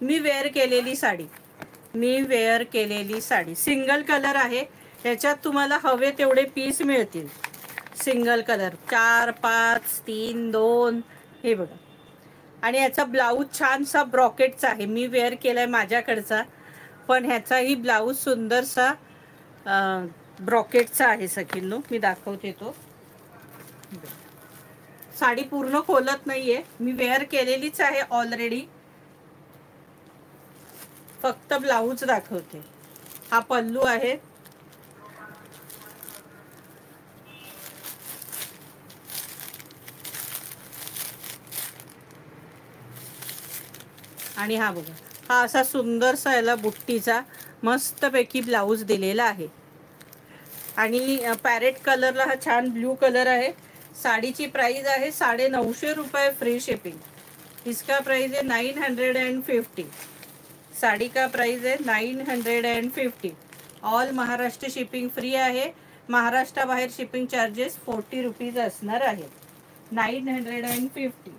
मी wear केलेली sari single colour आहे. ह्याच्यात तुम्हाला हवे तेवढे पीस मिळतील. सिंगल कलर 4 5 3 2 हे बघा. आणि ह्याचा ब्लाऊज छानसा ब्रॉकेटचा आहे. मी वेअर केलाय माझ्याकडचा, पण ह्याचाही ब्लाऊज सुंदरसा ब्रॉकेटचा आहे. सखींनो मी दाखवते तो. साडी पूर्ण खोलत नाहीये, मी वेअर केलेलीच आहे ऑलरेडी. फक्त ब्लाऊज दाखवते. हा पल्लू आहे. आणि हा बघा, हा असा सुंदरसा याला बुट्टीचा मस्तपैकी ब्लाऊज दिलेला आहे. आणि पॅरेट कलरला हा छान ब्ल्यू कलर आहे. साडीची प्राइस आहे 950 रुपये फ्री शिपिंग. इसका प्राइस है 950. साड़ी का प्राइस है 950. ऑल महाराष्ट्र शिपिंग फ्री आहे. महाराष्ट्राबाहेर शिपिंग चार्जेस 40 रुपीज असणार आहे. 950.